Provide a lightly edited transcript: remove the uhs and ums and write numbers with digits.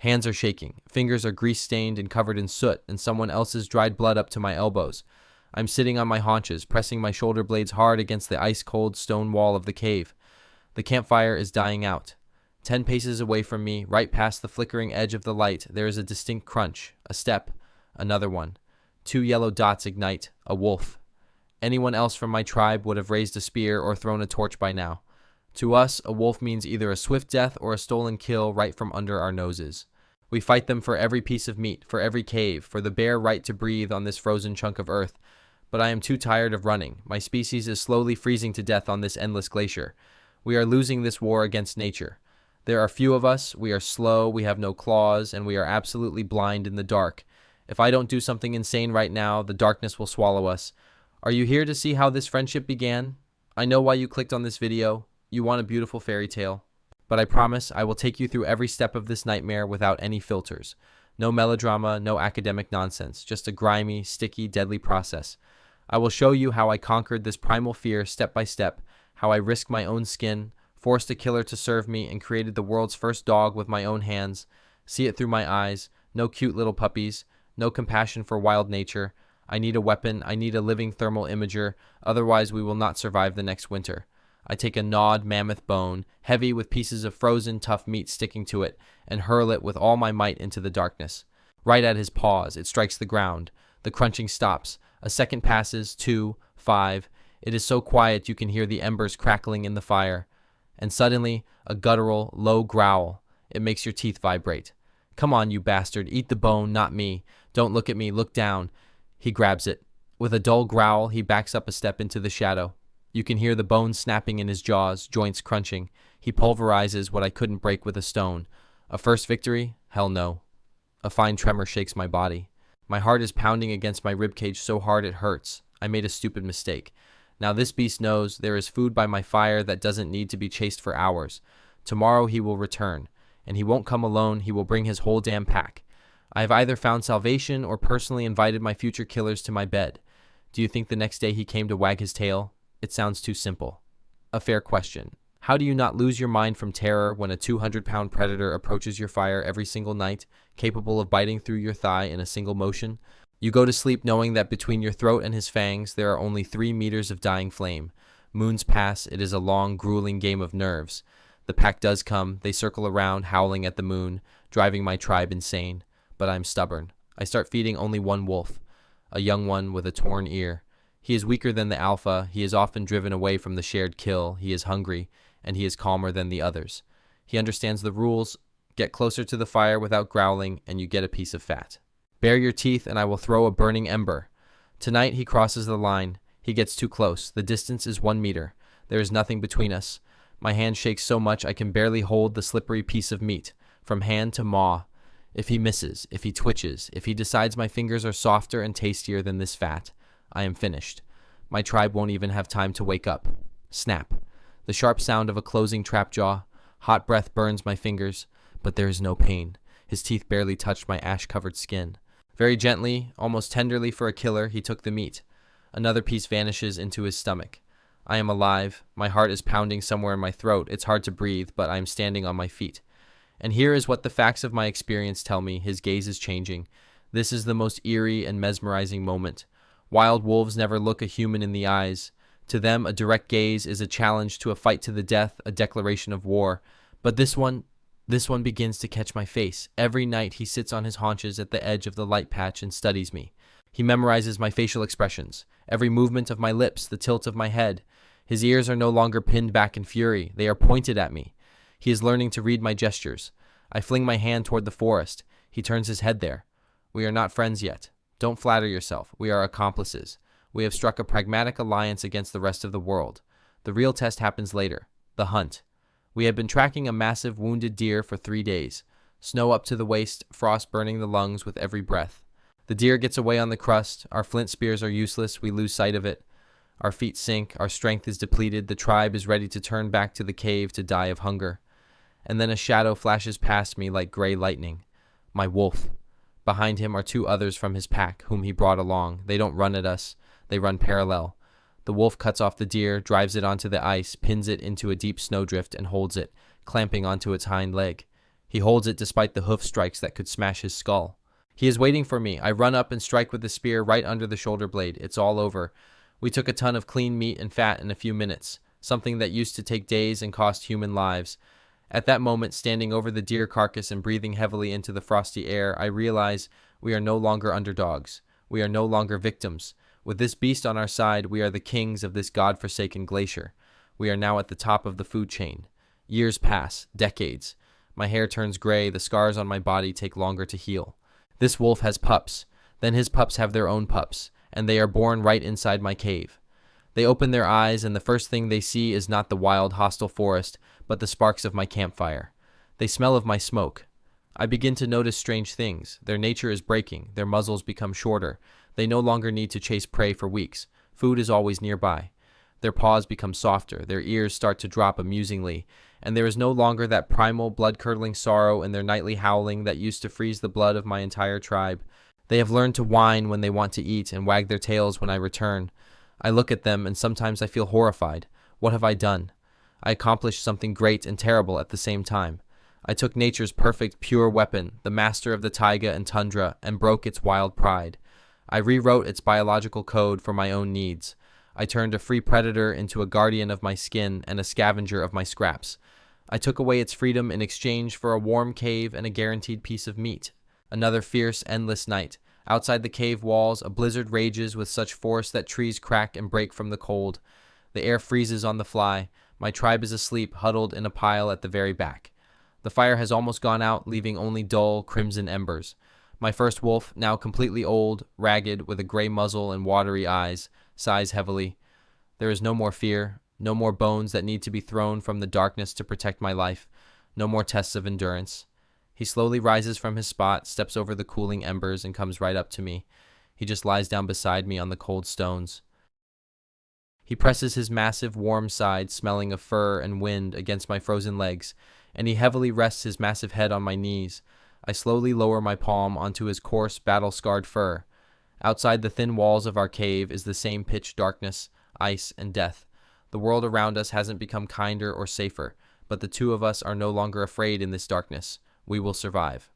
Hands are shaking, fingers are grease-stained and covered in soot, and someone else's dried blood up to my elbows. I'm sitting on my haunches, pressing my shoulder blades hard against the ice-cold stone wall of the cave. The campfire is dying out. 10 paces away from me, right past the flickering edge of the light, there is a distinct crunch, a step, another one. 2 yellow dots ignite, a wolf. Anyone else from my tribe would have raised a spear or thrown a torch by now. To us, a wolf means either a swift death or a stolen kill right from under our noses. We fight them for every piece of meat, for every cave, for the bare right to breathe on this frozen chunk of earth. But I am too tired of running. My species is slowly freezing to death on this endless glacier. We are losing this war against nature. There are few of us, we are slow, we have no claws, and we are absolutely blind in the dark. If I don't do something insane right now, the darkness will swallow us. Are you here to see how this friendship began? I know why you clicked on this video. You want a beautiful fairy tale. But I promise I will take you through every step of this nightmare without any filters. No melodrama, no academic nonsense, just a grimy, sticky, deadly process. I will show you how I conquered this primal fear step by step, how I risked my own skin, forced a killer to serve me, and created the world's first dog with my own hands. See it through my eyes. No cute little puppies. No compassion for wild nature. I need a weapon. I need a living thermal imager. Otherwise, we will not survive the next winter. I take a gnawed mammoth bone, heavy with pieces of frozen, tough meat sticking to it, and hurl it with all my might into the darkness. Right at his paws, it strikes the ground. The crunching stops. A second passes, 2, 5. It is so quiet you can hear the embers crackling in the fire. And suddenly, a guttural, low growl. It makes your teeth vibrate. Come on, you bastard, eat the bone, not me. Don't look at me, look down. He grabs it. With a dull growl, he backs up a step into the shadow. You can hear the bones snapping in his jaws, joints crunching. He pulverizes what I couldn't break with a stone. A first victory? Hell no. A fine tremor shakes my body. My heart is pounding against my ribcage so hard it hurts. I made a stupid mistake. Now this beast knows there is food by my fire that doesn't need to be chased for hours. Tomorrow he will return. And he won't come alone, he will bring his whole damn pack. I have either found salvation or personally invited my future killers to my bed. Do you think the next day he came to wag his tail? It sounds too simple. A fair question. How do you not lose your mind from terror when a 200-pound predator approaches your fire every single night, capable of biting through your thigh in a single motion? You go to sleep knowing that between your throat and his fangs there are only 3 meters of dying flame. Moons pass, it is a long, grueling game of nerves. The pack does come, they circle around, howling at the moon, driving my tribe insane. But I'm stubborn. I start feeding only one wolf, a young one with a torn ear. He is weaker than the alpha, he is often driven away from the shared kill, he is hungry, and he is calmer than the others. He understands the rules. Get closer to the fire without growling, and you get a piece of fat. Bare your teeth, and I will throw a burning ember. Tonight he crosses the line. He gets too close. The distance is 1 meter. There is nothing between us. My hand shakes so much I can barely hold the slippery piece of meat, from hand to maw. If he misses, if he twitches, if he decides my fingers are softer and tastier than this fat, I am finished. My tribe won't even have time to wake up. Snap. The sharp sound of a closing trap jaw. Hot breath burns my fingers, but there is no pain. His teeth barely touched my ash-covered skin. Very gently, almost tenderly for a killer, he took the meat. Another piece vanishes into his stomach. I am alive. My heart is pounding somewhere in my throat. It's hard to breathe, but I am standing on my feet. And here is what the facts of my experience tell me. His gaze is changing. This is the most eerie and mesmerizing moment. Wild wolves never look a human in the eyes. To them, a direct gaze is a challenge to a fight to the death, a declaration of war. But this one begins to catch my face. Every night he sits on his haunches at the edge of the light patch and studies me. He memorizes my facial expressions, every movement of my lips, the tilt of my head. His ears are no longer pinned back in fury. They are pointed at me. He is learning to read my gestures. I fling my hand toward the forest. He turns his head there. We are not friends yet. Don't flatter yourself. We are accomplices. We have struck a pragmatic alliance against the rest of the world. The real test happens later. The hunt. We had been tracking a massive wounded deer for 3 days. Snow up to the waist, frost burning the lungs with every breath. The deer gets away on the crust. Our flint spears are useless. We lose sight of it. Our feet sink. Our strength is depleted. The tribe is ready to turn back to the cave to die of hunger. And then a shadow flashes past me like gray lightning. My wolf. Behind him are 2 others from his pack, whom he brought along. They don't run at us. They run parallel. The wolf cuts off the deer, drives it onto the ice, pins it into a deep snowdrift, and holds it, clamping onto its hind leg. He holds it despite the hoof strikes that could smash his skull. He is waiting for me. I run up and strike with the spear right under the shoulder blade. It's all over. We took a ton of clean meat and fat in a few minutes, something that used to take days and cost human lives. At that moment, standing over the deer carcass and breathing heavily into the frosty air, I realize we are no longer underdogs. We are no longer victims. With this beast on our side, we are the kings of this god-forsaken glacier. We are now at the top of the food chain. Years pass, decades. My hair turns gray, the scars on my body take longer to heal. This wolf has pups. Then his pups have their own pups, and they are born right inside my cave. They open their eyes, and the first thing they see is not the wild, hostile forest, but the sparks of my campfire. They smell of my smoke. I begin to notice strange things. Their nature is breaking. Their muzzles become shorter. They no longer need to chase prey for weeks. Food is always nearby. Their paws become softer. Their ears start to drop amusingly, and there is no longer that primal, blood-curdling sorrow in their nightly howling that used to freeze the blood of my entire tribe. They have learned to whine when they want to eat and wag their tails when I return. I look at them, and sometimes I feel horrified. What have I done? I accomplished something great and terrible at the same time. I took nature's perfect, pure weapon, the master of the taiga and tundra, and broke its wild pride. I rewrote its biological code for my own needs. I turned a free predator into a guardian of my skin and a scavenger of my scraps. I took away its freedom in exchange for a warm cave and a guaranteed piece of meat. Another fierce, endless night. Outside the cave walls, a blizzard rages with such force that trees crack and break from the cold. The air freezes on the fly. My tribe is asleep, huddled in a pile at the very back. The fire has almost gone out, leaving only dull, crimson embers. My first wolf, now completely old, ragged, with a gray muzzle and watery eyes, sighs heavily. There is no more fear, no more bones that need to be thrown from the darkness to protect my life, no more tests of endurance. He slowly rises from his spot, steps over the cooling embers, and comes right up to me. He just lies down beside me on the cold stones. He presses his massive, warm side, smelling of fur and wind, against my frozen legs, and he heavily rests his massive head on my knees. I slowly lower my palm onto his coarse, battle-scarred fur. Outside the thin walls of our cave is the same pitch darkness, ice, and death. The world around us hasn't become kinder or safer, but the two of us are no longer afraid in this darkness. We will survive.